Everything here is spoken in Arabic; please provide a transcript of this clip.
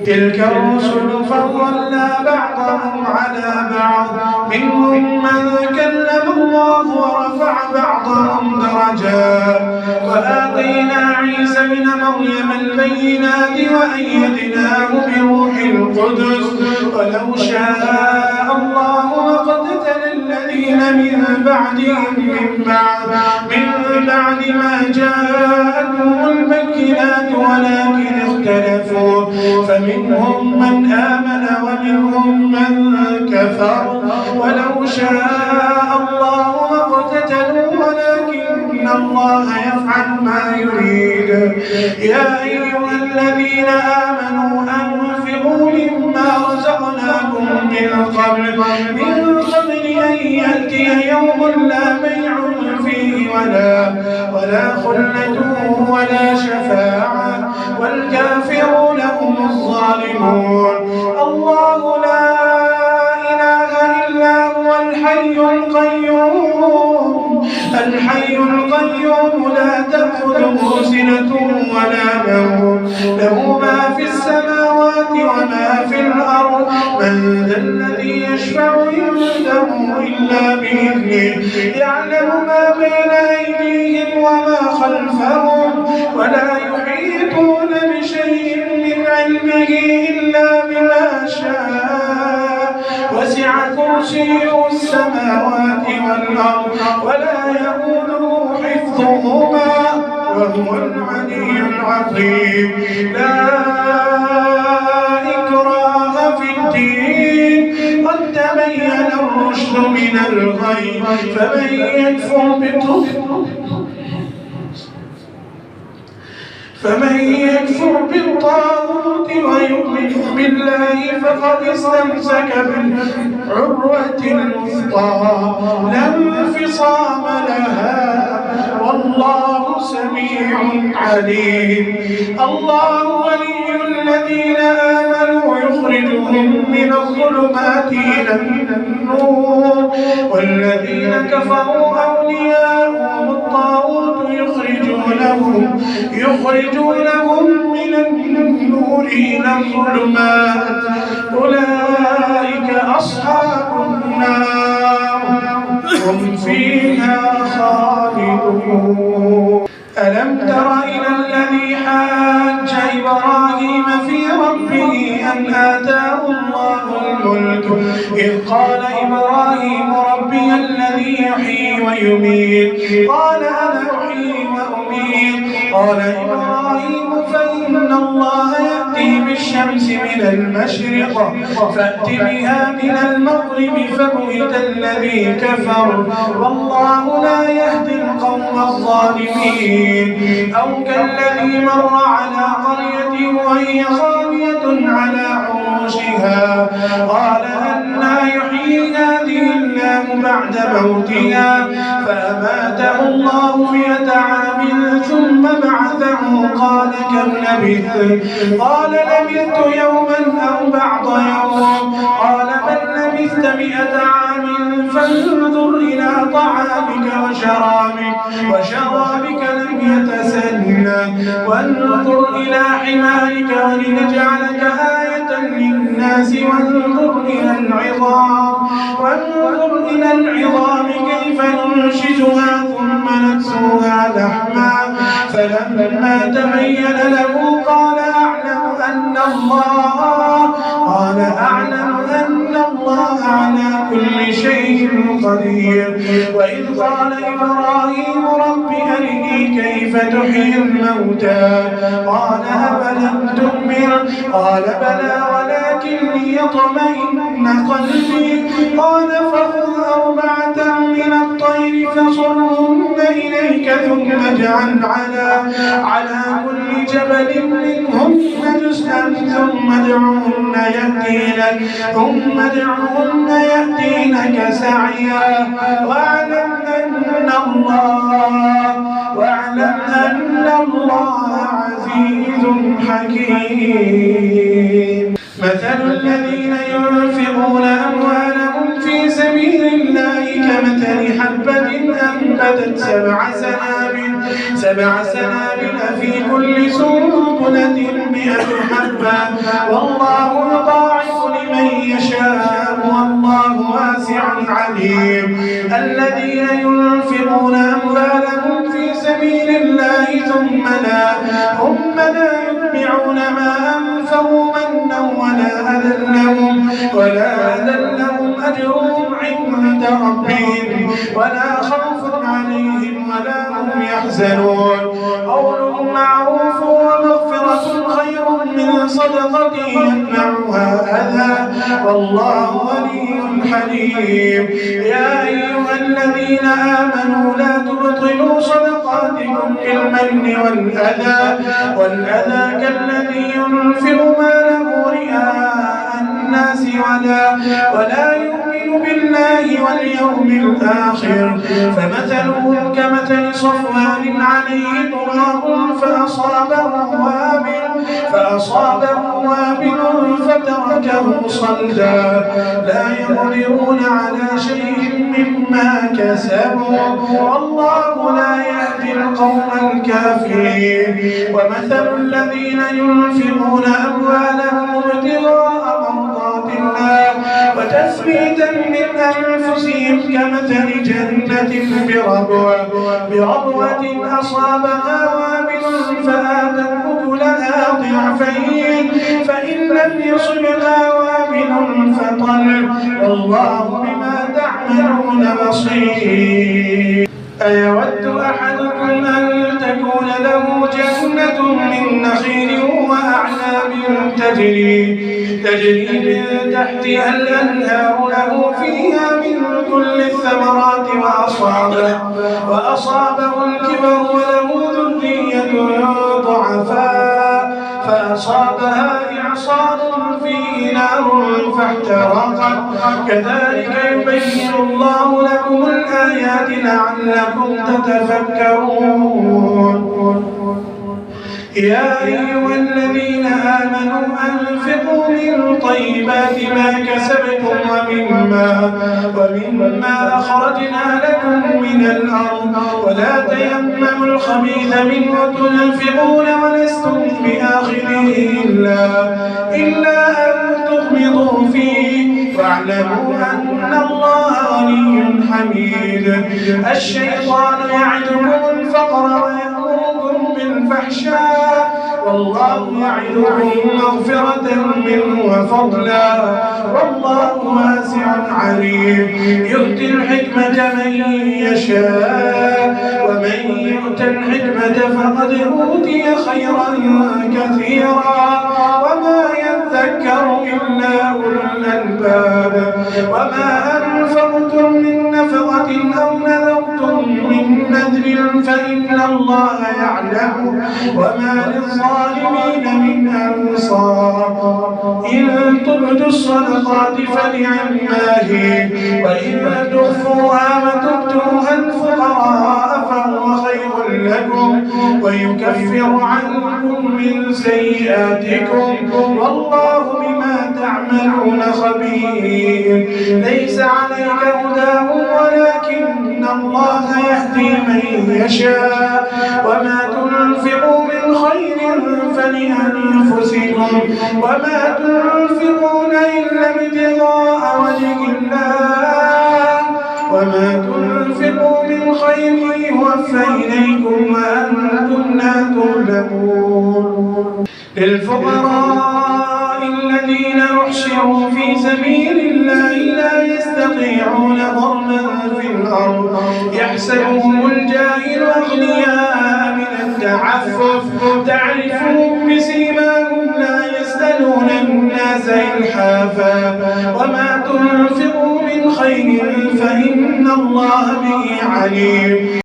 تلك الرسل فضلنا بعضهم على بعض منهم من كلم الله ورفع بعضهم درجات وآتينا عيسى ابن مريم البينات وأيدناه بروح القدس ولو شاء الله لقتتل الذين من بعدهم من بعد ما جاءتهم البينات ولكن اختلفوا فمنهم من آمن ومنهم من كفر ولو شاء الله لقتتلوا ولكن الله يفعل ما يريد يا أيها الذين آمنوا أنفقوا مما رزقناكم من قبل أن يأتي يوم لا بيع فيه ولا خلة ولا شفاعة والكافرون هم الظالمون الله لا إله إلا هو الحي القيوم لا تأخذه سنة ولا نوم له ما في السماوات وما في الأرض من ذا الذي يشفع عنده إلا بإذنه يعلم ما بين أيديهم وما خلفهم ولا يحيطون بشيء من علمه إلا بما شاء وسع كرسيه السماوات والأرض ولا يؤوده حفظهما وهو العلي العظيم لا إكراه في الدين قد تبين الرشد من الغي فمن يكفر بالطاغوت ويؤمن بالله فقد استمسك بالعروة الوثقى لا انفصام لها والله سميع عليم الله ولي الذين آمنوا يخرجهم من الظلمات إلى النور والذين كفروا أولياءهم الطاغوت يخرجونهم من النور إلى الظلمات أولئك أصحاب النار هم فيها خالدون ألم تر إلى الذي حاج إبراهيم في ربه أن آتاه الله الملك إذ قال إبراهيم ربي الذي يحيي ويميت قال أنا أحيي وأميت قال إبراهيم فإن الله يأتي بالشمس من المشرق فأت بها من المغرب فبهت الذي كفر والله لا يهدي القوم الظالمين أو كالذي مر على قرية وهي خاوية على عروشها قال أنى يحيي هذه الله بعد موتها فأماته الله 100 عام ثم بعثه قال كم لبثت قال لبثت يوما أو بعض يوم قال بل لبثت 100 عام فانظر إلى طعامك وشرابك لم يتسنى وانظر إلى حمارك ولنجعلك آية للناس وانظر إلى العظام كيف ننشزها ثم نكسوها لحما فلما تبين له قال أعلم أن الله على كل شيء قدير وإذ قال إبراهيم رب أرني كيف تحيي الموتى قال أفلم تؤمن قال بلى ولكن ليطمئن قلبي قال فخذ 4 من الطير فصرهن إليك ثم اجعل على كل جبل منهن جزءا ثم ادعهن يأتينك سعيا واعلم أن الله عزيز حكيم مثل الذين ينفقون أموالهم في سبيل الله كمثل حبة أنبتت 7 سنابل 7 سنابل في كل سنبلة 100 حبة والله يضاعف لمن يشاء والله واسع عليم. الذين ينفقون أموالهم في سبيل الله ثم لا يتبعون ما أنفقوا منا ولا أذى لهم أجرهم عند ربهم ولا خوف عليهم ولا هم يحزنون. قول معروف ومغفرة خير من صدقة يتبعها أذى والله ولي حليم. يا أيها الذين آمنوا لا تبطلوا صدقاتكم بالمن والأذى كالذي ينفق ماله رئاء الناس ولا يؤمن بالله واليوم الآخر فمثله كمثل صفوان عليه تراب فأصابه وابل فتركه صلدا لا يقدرون على شيء مما كسبوا والله لا يهدي القوم الكافرين. ومثل الذين ينفقون أموالهم ابتغاء مرضات الله وتثبيتا من أنفسهم كمثل جنة بربوة أصابها وابل فآتت أكلها ضعفين فإن لم يصبها وابل فطل والله بما تعملون بصير. أيود أحدكم أن تكون له جنة من نخيل وأعناب تجري من تحتها الأنهار له فيها من كل الثمرات وأصابه الكبر وله ذرية ضعفاء فأصابها إعصار فيه نار فاحترقت كذلك يبين الله لكم الآيات لعلكم تتفكرون. يا أيها الذين آمنوا أنفقوا من طيبات ما كسبتم ومما أخرجنا لكم من الأرض ولا تيمموا الخبيث منه تنفقون ولستم بآخذه إلا أن تغمضوا فيه واعلموا أن الله غني حميد. الشيطان يعدكم الفقر ويأمركم بالفحشاء والله يعدكم مغفرة منه وفضلا والله واسع عليم. يؤتي الحكمة من يشاء ومن يؤت الحكمة فقد أوتي خيرا كثيرا وما يذكر إلا أولو الألباب. وما أنفقتم من نفقة أو نذرتم من نذر فإن الله يعلم وما للظالمين من أنصار. إن تبدوا الصدقات فنعما هي وإن تخفوها وتؤتوها الفقراء فهو خير لكم ويكفر عنكم من سيئاتكم والله بما تعملون خبير. ليس عليك هداهم ولكن الله يهدي من يشاء وما تنفقوا من خير فلأنفسكم وما تنفقون إلا ابتغاء وجه الله وما تنفقوا من خير يوفى إليكم وأنتم لا تظلمون. للفقراء الذين أحشروا في سبيل الله لا يستطيعون ضربا في الأرض يحسبهم الجاهل أغنياء من التعفف تعرفهم بسيماهم لا يسألون الناس إلحافا وما تنفقوا من خير فإن الله به عليم.